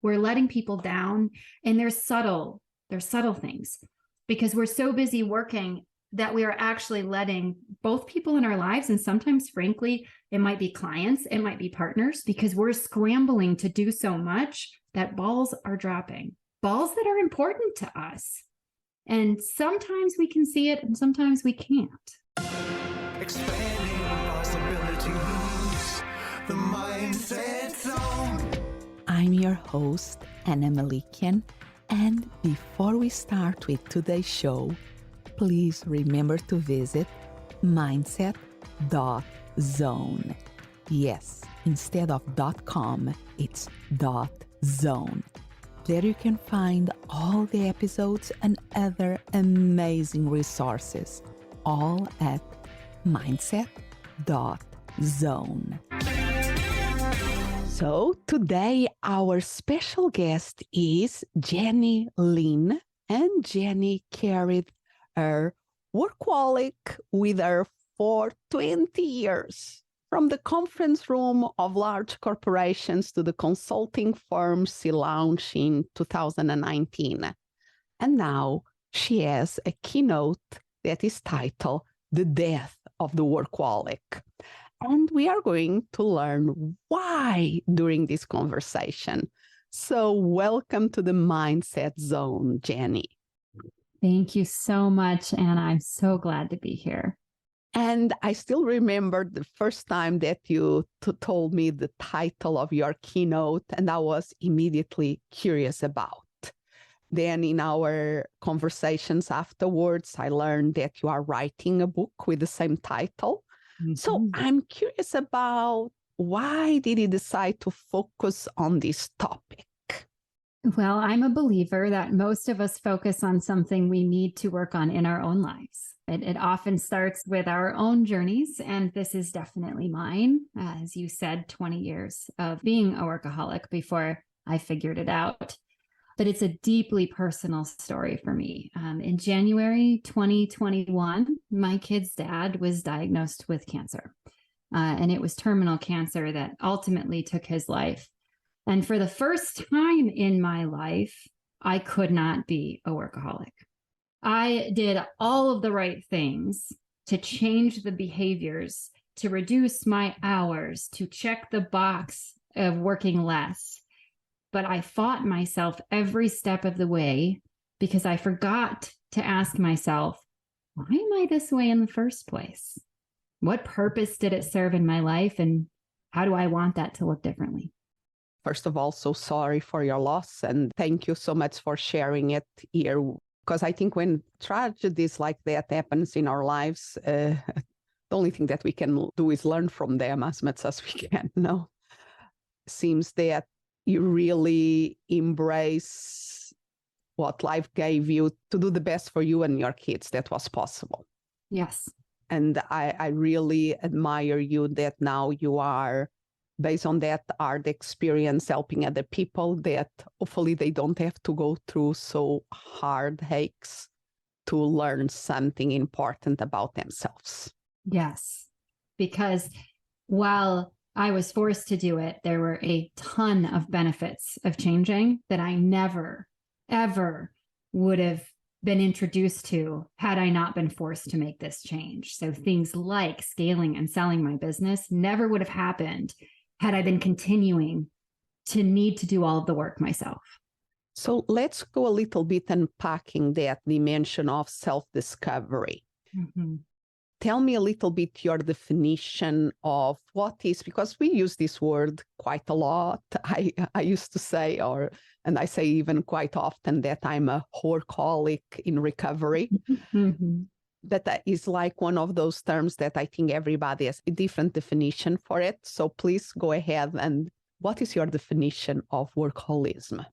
we're letting people down. And there's subtle things because we're so busy working that we are actually letting both people in our lives. And sometimes, frankly, it might be clients, it might be partners, because we're scrambling to do so much that balls are dropping, balls that are important to us. And sometimes we can see it and sometimes we can't. Expanding possibilities, the mindset zone. I'm your host, Anna Melikian, and before we start with today's show, please remember to visit mindset.zone. Yes, instead of .com, it's .zone. There you can find all the episodes and other amazing resources, all at mindset.zone. So today our special guest is Jenny Lynne, and Jenny carried her Workaholic with her for 20 years. From the conference room of large corporations to the consulting firm she launched in 2019. And now she has a keynote that is titled The Death of the Workaholic. And we are going to learn why during this conversation. So welcome to the Mindset Zone, Jenny. Thank you so much, Anna. I'm so glad to be here. And I still remember the first time that you told me the title of your keynote, and I was immediately curious about. Then in our conversations afterwards, I learned that you are writing a book with the same title. Mm-hmm. So I'm curious about why did you decide to focus on this topic? Well, I'm a believer that most of us focus on something we need to work on in our own lives. It often starts with our own journeys, and this is definitely mine. As you said, 20 years of being a workaholic before I figured it out. But it's a deeply personal story for me. In January 2021, my kid's dad was diagnosed with cancer, and it was terminal cancer that ultimately took his life. And for the first time in my life, I could not be a workaholic. I did all of the right things to change the behaviors, to reduce my hours, to check the box of working less. But I fought myself every step of the way because I forgot to ask myself, why am I this way in the first place? What purpose did it serve in my life? And how do I want that to look differently? First of all, so sorry for your loss. And thank you so much for sharing it here. Because I think when tragedies like that happens in our lives, the only thing that we can do is learn from them as much as we can. No, seems that you really embrace what life gave you to do the best for you and your kids that was possible. Yes. And I really admire you that now you are, based on that hard experience, helping other people that hopefully they don't have to go through so hard aches to learn something important about themselves. Yes, because while I was forced to do it, there were a ton of benefits of changing that I never, ever would have been introduced to had I not been forced to make this change. So things like scaling and selling my business never would have happened had I been continuing to need to do all of the work myself. So let's go a little bit unpacking that dimension of self-discovery. Mm-hmm. Tell me a little bit your definition of what is, because we use this word quite a lot. I used to say, and I say even quite often, that I'm a workaholic in recovery. Mm-hmm. That is like one of those terms that I think everybody has a different definition for it. So please go ahead. And what is your definition of workaholism?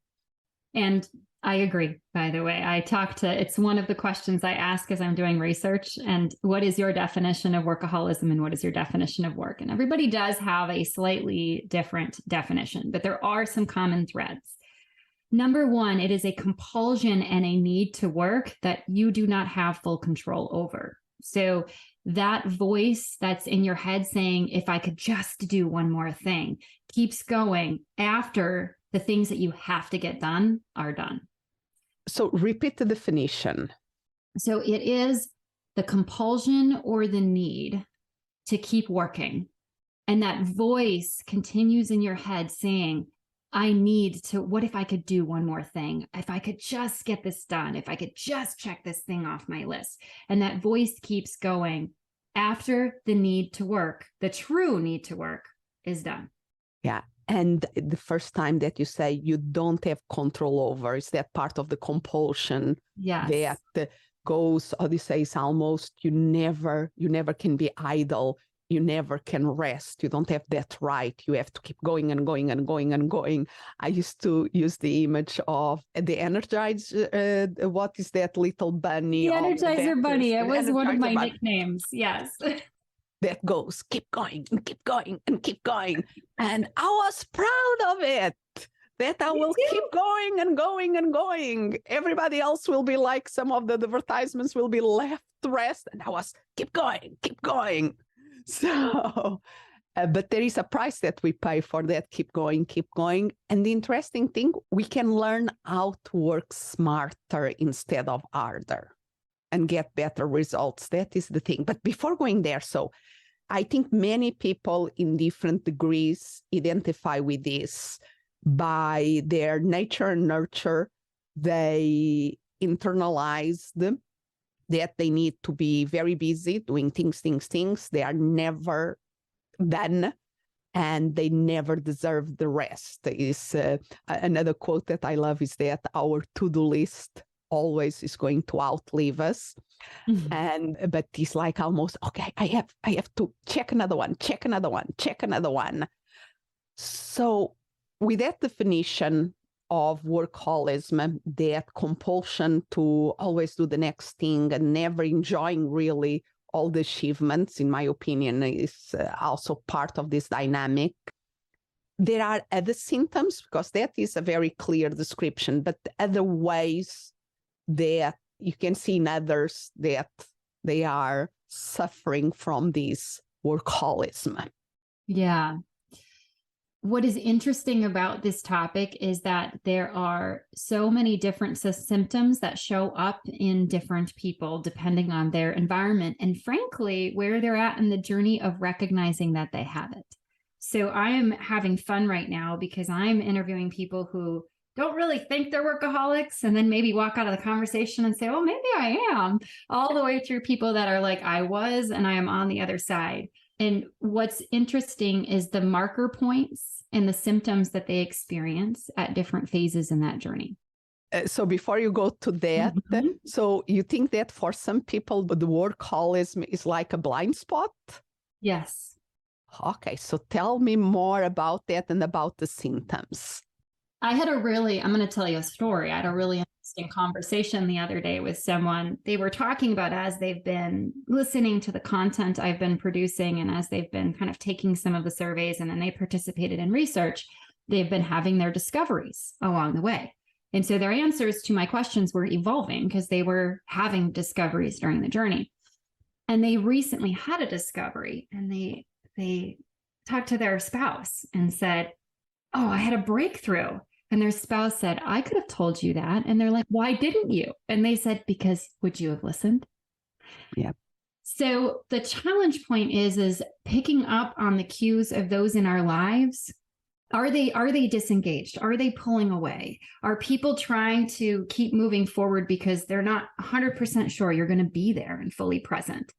And I agree, by the way. It's one of the questions I ask as I'm doing research. And what is your definition of workaholism and what is your definition of work? And everybody does have a slightly different definition, but there are some common threads. Number one, it is a compulsion and a need to work that you do not have full control over. So that voice that's in your head saying, if I could just do one more thing, keeps going after the things that you have to get done are done. So repeat the definition. So it is the compulsion or the need to keep working. And that voice continues in your head saying, I need to, what if I could do one more thing? If I could just get this done, if I could just check this thing off my list. And that voice keeps going after the need to work, the true need to work is done. Yeah. And the first time that you say you don't have control over, is that part of the compulsion? Yes. That goes, how do you say, it's almost you never can be idle. You never can rest. You don't have that right. You have to keep going and going and going and going. I used to use the image of the Energizer. What is that little bunny? The Energizer Bunny. It was one of my bunny. Nicknames. Yes. That goes, keep going and keep going and keep going. And I was proud of it, that I will keep going and going and going. Everybody else will be like, some of the advertisements will be left to rest. And I was, keep going, keep going. So, but there is a price that we pay for that, keep going, keep going. And the interesting thing, we can learn how to work smarter instead of harder and get better results. That is the thing. But before going there, so I think many people in different degrees identify with this. By their nature and nurture, they internalize them, that they need to be very busy doing things. They are never done, and they never deserve the rest. Is another quote that I love is that our to-do list always is going to outlive us. Mm-hmm. But it's like almost, okay, I have to check another one. So with that definition of workaholism, that compulsion to always do the next thing and never enjoying really all the achievements, in my opinion, is also part of this dynamic. There are other symptoms, because that is a very clear description, but other ways that you can see in others that they are suffering from this workaholism. Yeah. What is interesting about this topic is that there are so many different symptoms that show up in different people depending on their environment and, frankly, where they're at in the journey of recognizing that they have it. So I am having fun right now because I'm interviewing people who don't really think they're workaholics and then maybe walk out of the conversation and say, oh, maybe I am, all the way through people that are like, I was, and I am on the other side. And what's interesting is the marker points and the symptoms that they experience at different phases in that journey. So before you go to that, Mm-hmm. So you think that for some people, the workaholism is like a blind spot? Yes. Okay, so tell me more about that and about the symptoms. I'm going to tell you a story. I had a really interesting conversation the other day with someone. They were talking about, as they've been listening to the content I've been producing and as they've been kind of taking some of the surveys and then they participated in research, they've been having their discoveries along the way. And so their answers to my questions were evolving because they were having discoveries during the journey. And they recently had a discovery and they talked to their spouse and said, oh, I had a breakthrough. And their spouse said, I could have told you that. And they're like, why didn't you? And they said, because would you have listened? Yeah. So the challenge point is picking up on the cues of those in our lives. Are they disengaged? Are they pulling away? Are people trying to keep moving forward because they're not 100% sure you're going to be there and fully present?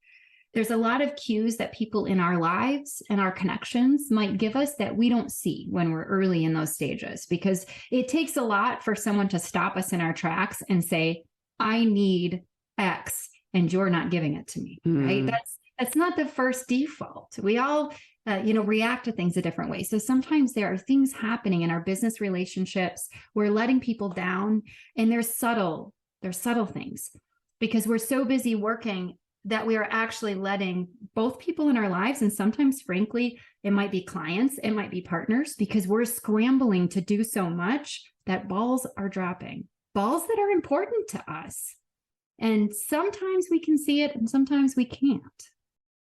There's a lot of cues that people in our lives and our connections might give us that we don't see when we're early in those stages, because it takes a lot for someone to stop us in our tracks and say, I need X and you're not giving it to me, right? That's not the first default. We all, react to things a different way. So sometimes there are things happening in our business relationships. We're letting people down, and they're subtle things because we're so busy working that we are actually letting both people in our lives, and sometimes, frankly, it might be clients, it might be partners, because we're scrambling to do so much that balls are dropping, balls that are important to us. And sometimes we can see it and sometimes we can't.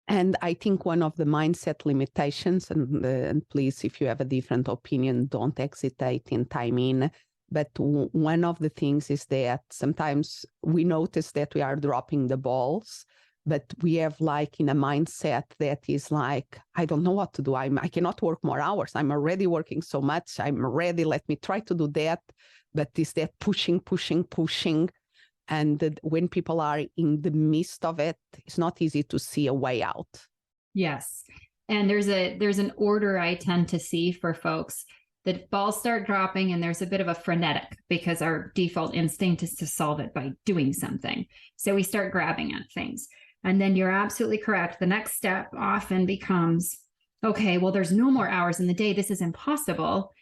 And I think one of the mindset limitations, and please, if you have a different opinion, don't hesitate in time in. But one of the things is that sometimes we notice that we are dropping the balls, but we have like in a mindset that is like, I don't know what to do. I cannot work more hours. I'm already working so much. I'm ready. Let me try to do that. But is that pushing. And when people are in the midst of it, it's not easy to see a way out. Yes. And there's an order I tend to see for folks. The balls start dropping and there's a bit of a frenetic because our default instinct is to solve it by doing something. So we start grabbing at things. And then you're absolutely correct. The next step often becomes, okay, well, there's no more hours in the day. This is impossible.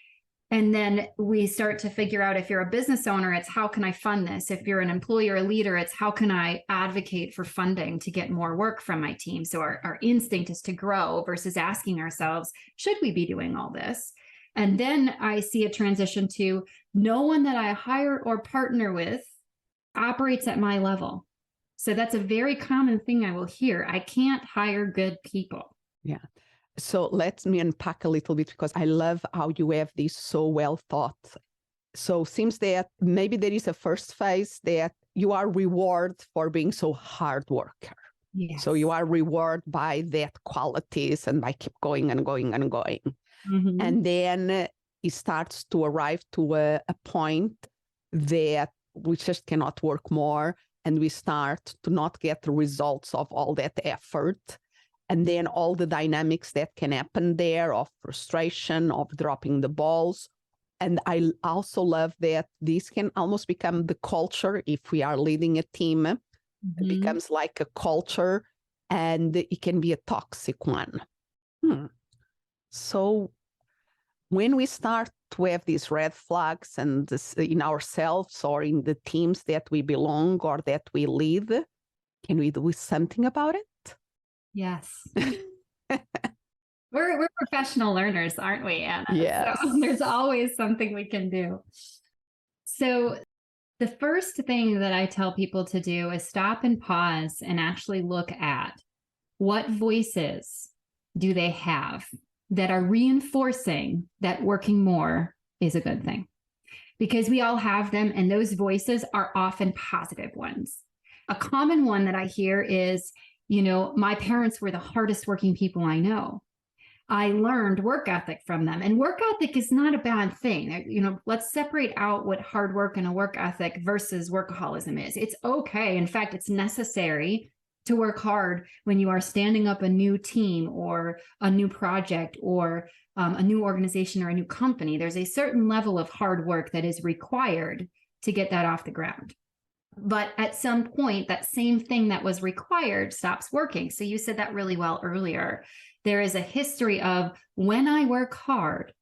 And then we start to figure out, if you're a business owner, it's how can I fund this? If you're an employee or a leader, it's how can I advocate for funding to get more work from my team? So our instinct is to grow versus asking ourselves, should we be doing all this? And then I see a transition to no one that I hire or partner with operates at my level. So that's a very common thing I will hear. I can't hire good people. Yeah. So let me unpack a little bit, because I love how you have this so well thought. So seems that maybe there is a first phase that you are rewarded for being so hard worker. Yes. So you are rewarded by that qualities and by keep going and going and going. Mm-hmm. And then it starts to arrive to a point that we just cannot work more, and we start to not get the results of all that effort. And then all the dynamics that can happen there of frustration, of dropping the balls. And I also love that this can almost become the culture if we are leading a team. It becomes like a culture, and it can be a toxic one. So when we start to have these red flags and this, in ourselves or in the teams that we belong or that we lead, can we do something about it? Yes. We're professional learners, aren't we, Anna? Yes. So there's always something we can do. So the first thing that I tell people to do is stop and pause and actually look at what voices do they have that are reinforcing that working more is a good thing. Because we all have them, and those voices are often positive ones. A common one that I hear is, my parents were the hardest working people I know. I learned work ethic from them, and work ethic is not a bad thing. Let's separate out what hard work and a work ethic versus workaholism is. It's okay. In fact, it's necessary to work hard when you are standing up a new team or a new project or a new organization or a new company. There's a certain level of hard work that is required to get that off the ground. But at some point, that same thing that was required stops working. So you said that really well earlier. There is a history of when I work hard,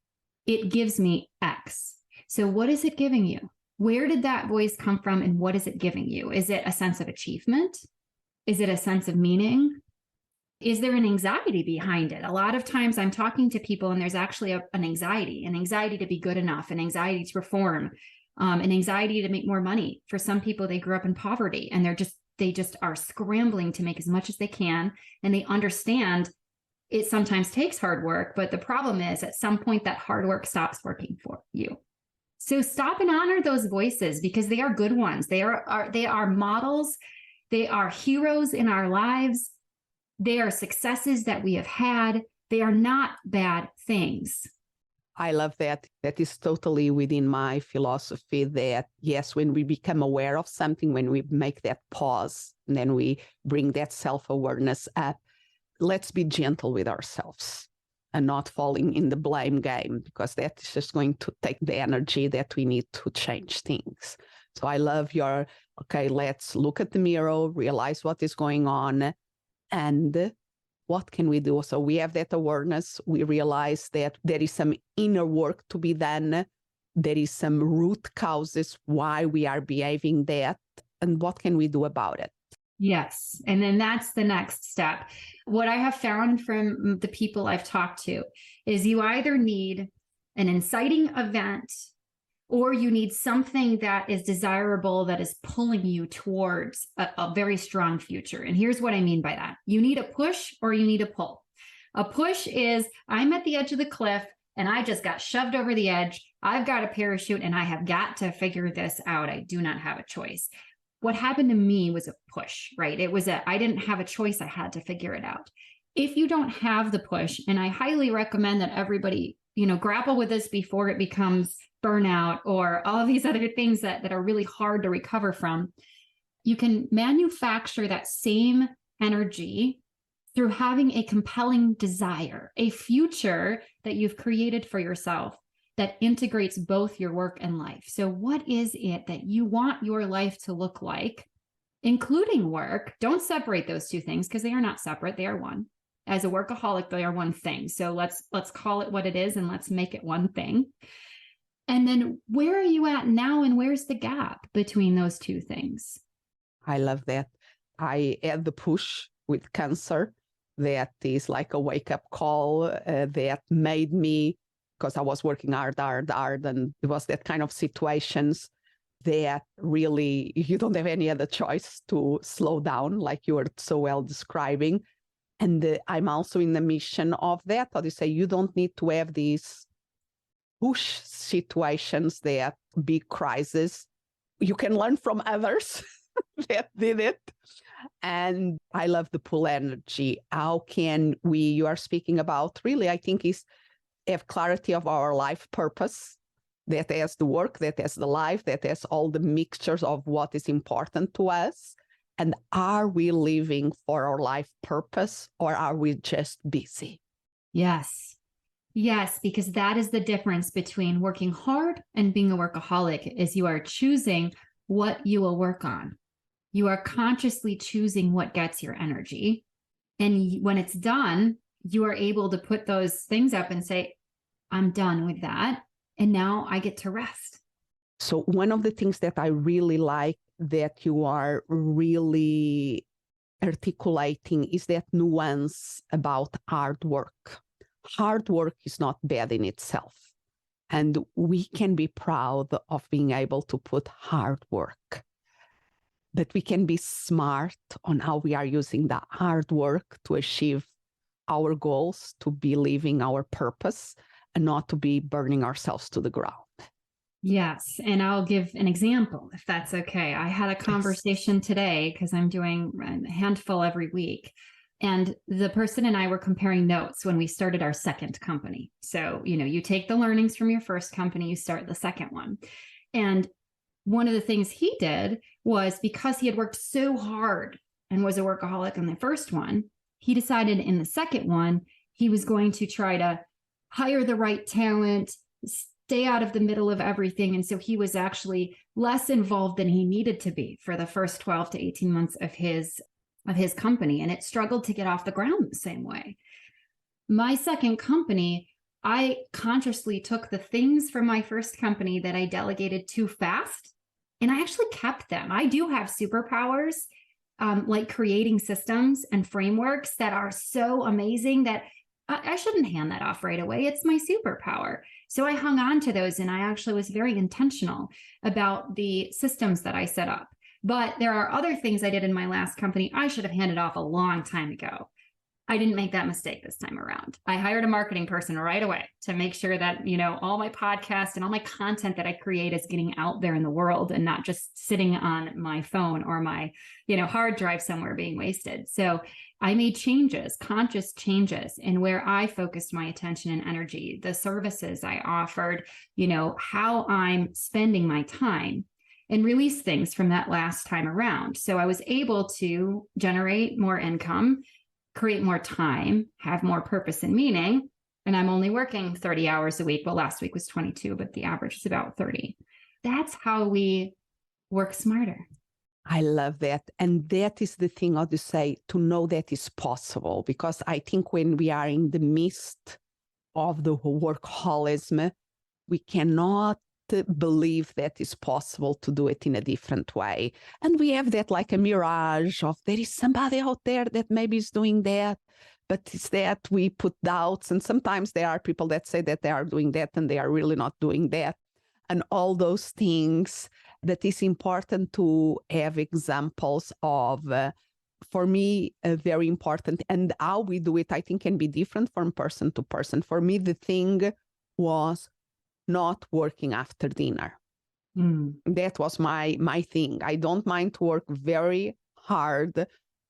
it gives me X. So what is it giving you? Where did that voice come from, and what is it giving you? Is it a sense of achievement? Is it a sense of meaning? Is there an anxiety behind it? A lot of times I'm talking to people and there's actually an anxiety to be good enough, an anxiety to perform, an anxiety to make more money. For some people, they grew up in poverty and they just are scrambling to make as much as they can. And they understand it sometimes takes hard work, but the problem is at some point that hard work stops working for you. So stop and honor those voices, because they are good ones. They are models. They are heroes in our lives. They are successes that we have had. They are not bad things. I love that. That is totally within my philosophy that, yes, when we become aware of something, when we make that pause, and then we bring that self-awareness up, let's be gentle with ourselves and not falling in the blame game, because that is just going to take the energy that we need to change things. So I love your, okay, let's look at the mirror, realize what is going on, and what can we do? So we have that awareness. We realize that there is some inner work to be done. There is some root causes why we are behaving that, and what can we do about it? Yes. And then that's the next step. What I have found from the people I've talked to is you either need an inciting event or you need something that is desirable, that is pulling you towards a very strong future. And here's what I mean by that. You need a push or you need a pull. A push is, I'm at the edge of the cliff and I just got shoved over the edge. I've got a parachute and I have got to figure this out. I do not have a choice. What happened to me was a push, right? It was I didn't have a choice. I had to figure it out. If you don't have the push, and I highly recommend that everybody, grapple with this before it becomes burnout or all of these other things that are really hard to recover from, you can manufacture that same energy through having a compelling desire, a future that you've created for yourself that integrates both your work and life. So what is it that you want your life to look like, including work? Don't separate those two things because they are not separate. They are one. As a workaholic, they are one thing. So let's call it what it is and let's make it one thing. And then where are you at now and where's the gap between those two things? I love that. I had the push with cancer. That is like a wake-up call that made me, because I was working hard, and it was that kind of situations that really you don't have any other choice to slow down, like you were so well describing. And I'm also in the mission of that. How do you say, you don't need to have these push situations, that big crisis. You can learn from others that did it. And I love the pull energy. How can we, you are speaking about really, I think, is have clarity of our life purpose, that has the work, that has the life, that has all the mixtures of what is important to us. And are we living for our life purpose or are we just busy? Yes. Yes, because that is the difference between working hard and being a workaholic, is you are choosing what you will work on. You are consciously choosing what gets your energy. And when it's done, you are able to put those things up and say, I'm done with that. And now I get to rest. So one of the things that I really like that you are really articulating is that nuance about hard work. Hard work is not bad in itself. And we can be proud of being able to put hard work. But we can be smart on how we are using that hard work to achieve our goals, to be living our purpose, and not to be burning ourselves to the ground. Yes. And I'll give an example, if that's okay. I had a conversation today because I'm doing a handful every week. And the person and I were comparing notes when we started our second company. So, you take the learnings from your first company, you start the second one. And one of the things he did was, because he had worked so hard and was a workaholic on the first one, he decided in the second one, he was going to try to hire the right talent, stay out of the middle of everything. And so he was actually less involved than he needed to be for the first 12 to 18 months of his company. And it struggled to get off the ground the same way. My second company, I consciously took the things from my first company that I delegated too fast, and I actually kept them. I do have superpowers, like creating systems and frameworks that are so amazing that I shouldn't hand that off right away. It's my superpower. So I hung on to those, and I actually was very intentional about the systems that I set up. But there are other things I did in my last company I should have handed off a long time ago. I didn't make that mistake this time around. I hired a marketing person right away to make sure that, all my podcasts and all my content that I create is getting out there in the world and not just sitting on my phone or my, hard drive somewhere being wasted. So I made changes, conscious changes in where I focused my attention and energy, the services I offered, how I'm spending my time, and release things from that last time around. So I was able to generate more income, create more time, have more purpose and meaning. And I'm only working 30 hours a week. Well, last week was 22, but the average is about 30. That's how we work smarter. I love that. And that is the thing, how to say, to know that is possible. Because I think when we are in the midst of the workaholism, we cannot believe that it's possible to do it in a different way. And we have that like a mirage of there is somebody out there that maybe is doing that, but it's that we put doubts. And sometimes there are people that say that they are doing that and they are really not doing that. and all those things, that is important to have examples of, for me, very important. And how we do it, I think, can be different from person to person. For me, the thing was not working after dinner. That was my thing. I don't mind to work very hard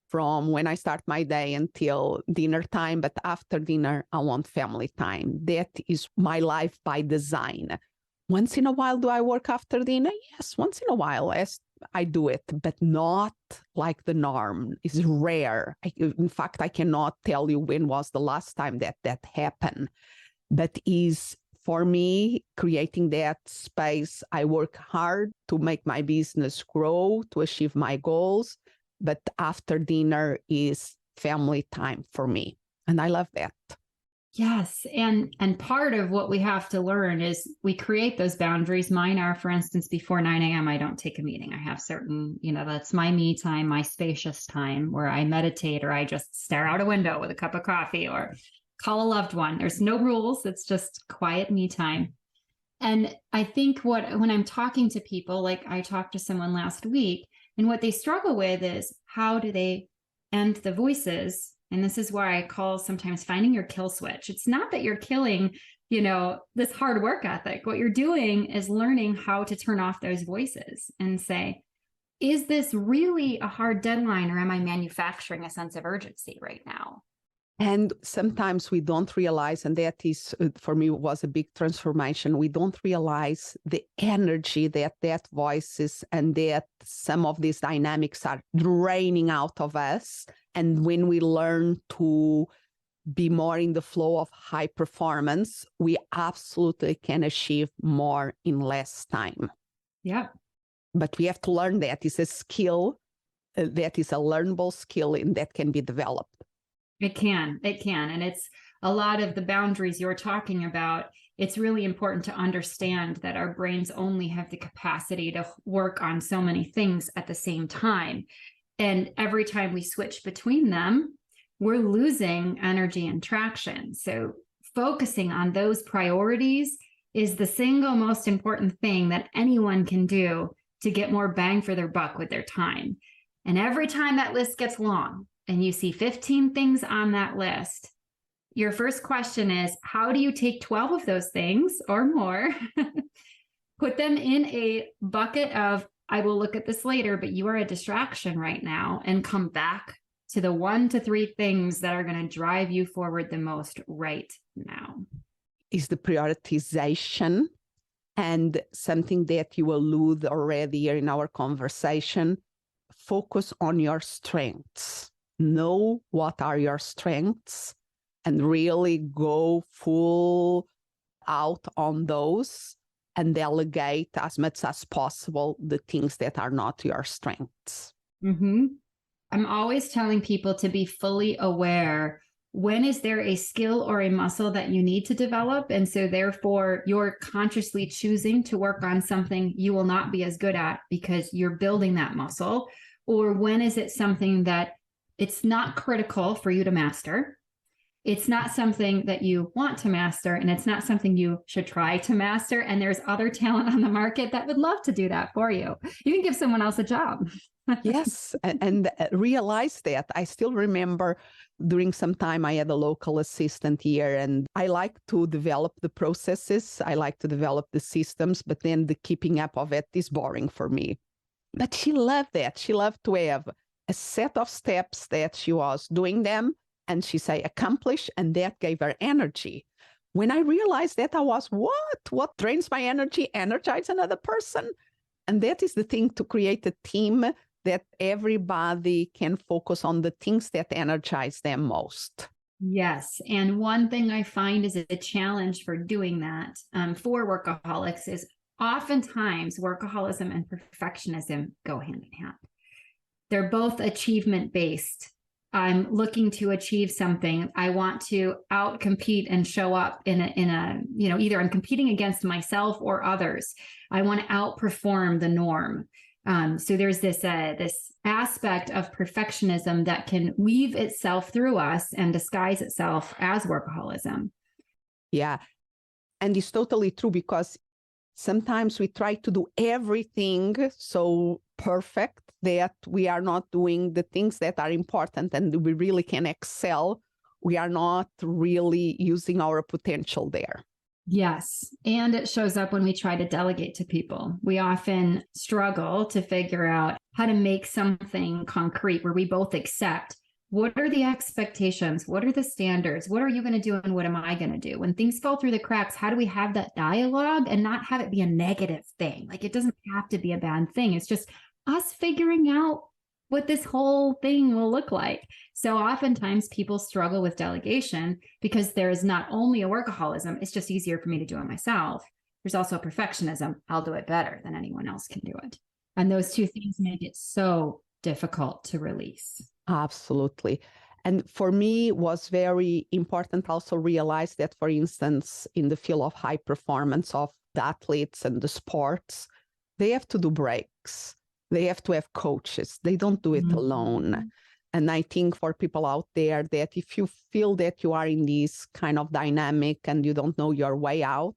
from when I start my day until dinner time, but after dinner, I want family time. That is my life by design. Once in a while, do I work after dinner? Yes, once in a while, as I do it, but not like the norm. It's rare. In fact, I cannot tell you when was the last time that happened. But is, for me, creating that space. I work hard to make my business grow, to achieve my goals. But after dinner is family time for me. And I love that. Yes. And part of what we have to learn is we create those boundaries. Mine are, for instance, before 9 a.m., I don't take a meeting. I have certain, that's my me time, my spacious time where I meditate or I just stare out a window with a cup of coffee or call a loved one. There's no rules. It's just quiet me time. And I think when I'm talking to people, like I talked to someone last week, and what they struggle with is how do they end the voices? And this is why I call sometimes finding your kill switch. It's not that you're killing, this hard work ethic. What you're doing is learning how to turn off those voices and say, is this really a hard deadline or am I manufacturing a sense of urgency right now? And sometimes we don't realize, and that is, for me, was a big transformation. We don't realize the energy that voices and that some of these dynamics are draining out of us. And when we learn to be more in the flow of high performance, we absolutely can achieve more in less time. Yeah. But we have to learn that. It's a skill that is a learnable skill and that can be developed. It can. And it's a lot of the boundaries you're talking about. It's really important to understand that our brains only have the capacity to work on so many things at the same time. And every time we switch between them, we're losing energy and traction. So focusing on those priorities is the single most important thing that anyone can do to get more bang for their buck with their time. And every time that list gets long, and you see 15 things on that list, your first question is, how do you take 12 of those things or more, put them in a bucket of, I will look at this later, but you are a distraction right now, and come back to the 1 to 3 things that are going to drive you forward the most right now. Is the prioritization, and something that you allude already here in our conversation, focus on your strengths. Know what are your strengths and really go full out on those and delegate as much as possible the things that are not your strengths. Mm-hmm. I'm always telling people to be fully aware. When is there a skill or a muscle that you need to develop? And so therefore you're consciously choosing to work on something you will not be as good at because you're building that muscle. Or when is it something that it's not critical for you to master? It's not something that you want to master, and it's not something you should try to master. And there's other talent on the market that would love to do that for you. You can give someone else a job. Yes, and realize that. I still remember during some time I had a local assistant here, and I like to develop the processes. I like to develop the systems, but then the keeping up of it is boring for me. But she loved that. She loved to have a set of steps that she was doing them, and she say accomplish, and that gave her energy. When I realized that, I was, what drains my energy, energize another person? And that is the thing, to create a team that everybody can focus on the things that energize them most. Yes. And one thing I find is a challenge for doing that for workaholics is oftentimes workaholism and perfectionism go hand in hand. They're both achievement-based. I'm looking to achieve something. I want to outcompete and show up in a either I'm competing against myself or others. I want to outperform the norm. So there's this aspect of perfectionism that can weave itself through us and disguise itself as workaholism. Yeah. And it's totally true, because Sometimes we try to do everything so perfect that we are not doing the things that are important and we really can excel. We are not really using our potential there. Yes. And it shows up when we try to delegate to people. We often struggle to figure out how to make something concrete where we both accept what are the expectations? What are the standards? What are you going to do? And what am I going to do? When things fall through the cracks, how do we have that dialogue and not have it be a negative thing? Like it doesn't have to be a bad thing. It's just us figuring out what this whole thing will look like. So oftentimes people struggle with delegation because there's not only a workaholism, it's just easier for me to do it myself. There's also a perfectionism. I'll do it better than anyone else can do it. And those two things make it so difficult to release. Absolutely. And for me, it was very important also realize that, for instance, in the field of high performance of the athletes and the sports, they have to do breaks. They have to have coaches. They don't do it alone. And I think for people out there that if you feel that you are in this kind of dynamic and you don't know your way out,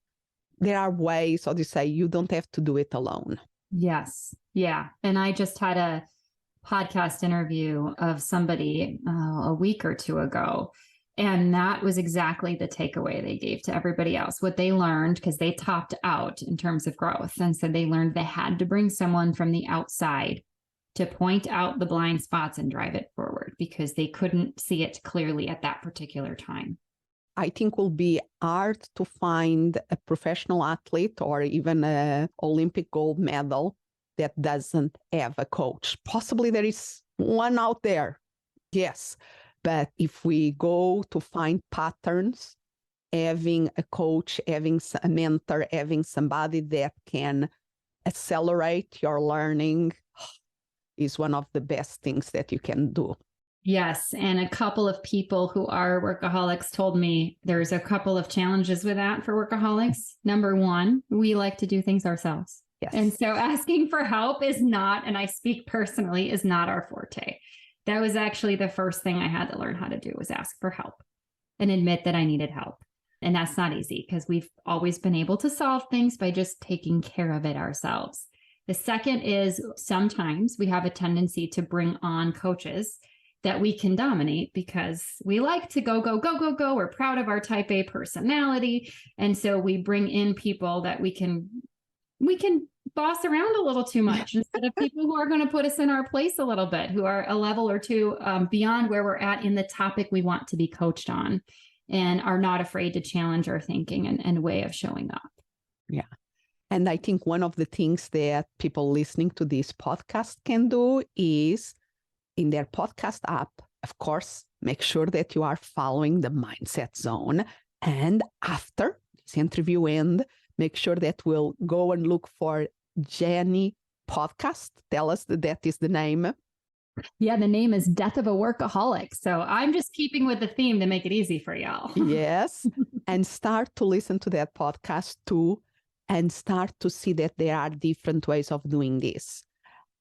there are ways, or you say, you don't have to do it alone. Yes. Yeah. And I just had a podcast interview of somebody a week or two ago. And that was exactly the takeaway they gave to everybody else. What they learned, because they topped out in terms of growth. And so they learned they had to bring someone from the outside to point out the blind spots and drive it forward because they couldn't see it clearly at that particular time. I think will be hard to find a professional athlete or even an Olympic gold medal that doesn't have a coach. Possibly there is one out there, yes. But if we go to find patterns, having a coach, having a mentor, having somebody that can accelerate your learning is one of the best things that you can do. Yes. And a couple of people who are workaholics told me there's a couple of challenges with that for workaholics. Number one, we like to do things ourselves. Yes. And so asking for help is not, and I speak personally, is not our forte. That was actually the first thing I had to learn how to do was ask for help and admit that I needed help. And that's not easy because we've always been able to solve things by just taking care of it ourselves. The second is sometimes we have a tendency to bring on coaches that we can dominate because we like to go. We're proud of our type A personality. And so we bring in people that we can boss around a little too much instead of people who are going to put us in our place a little bit, who are a level or two beyond where we're at in the topic we want to be coached on and are not afraid to challenge our thinking and way of showing up. Yeah. And I think one of the things that people listening to this podcast can do is in their podcast app, of course, make sure that you are following the Mindset Zone. And after this interview ends, make sure that we'll go and look for Jenny podcast. Tell us that is the name. Yeah, the name is Death of a Workaholic. So I'm just keeping with the theme to make it easy for y'all. Yes. And start to listen to that podcast too, and start to see that there are different ways of doing this.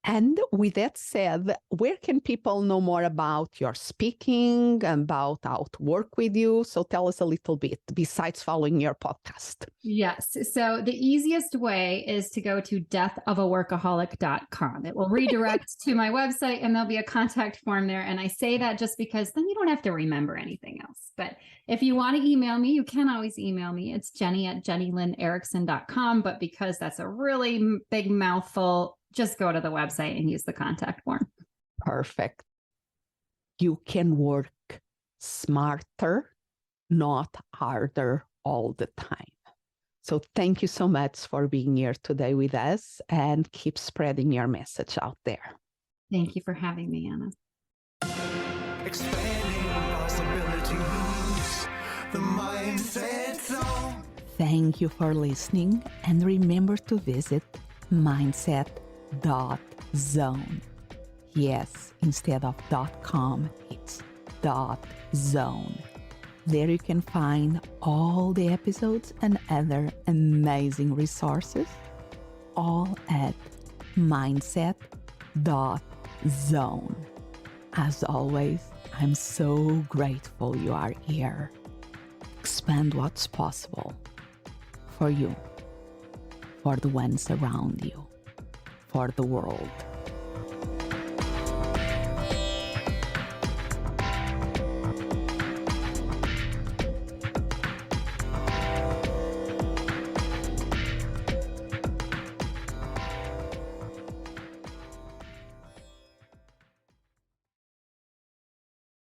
And with that said, where can people know more about your speaking, about how to work with you? So tell us a little bit besides following your podcast. Yes. So the easiest way is to go to deathofaworkaholic.com. It will redirect to my website and there'll be a contact form there. And I say that just because then you don't have to remember anything else. But if you want to email me, you can always email me. It's jenny@jennylynneerickson.com. But because that's a really big mouthful, just go to the website and use the contact form. Perfect. You can work smarter, not harder all the time. So thank you so much for being here today with us and keep spreading your message out there. Thank you for having me, Anna. Expanding possibilities, the Mindset Zone. Thank you for listening, and remember to visit mindset.zone. Yes, instead of .com, it's .zone. There you can find all the episodes and other amazing resources, all at mindset.zone. As always, I'm so grateful you are here. Expand what's possible for you, for the ones around you, for the world.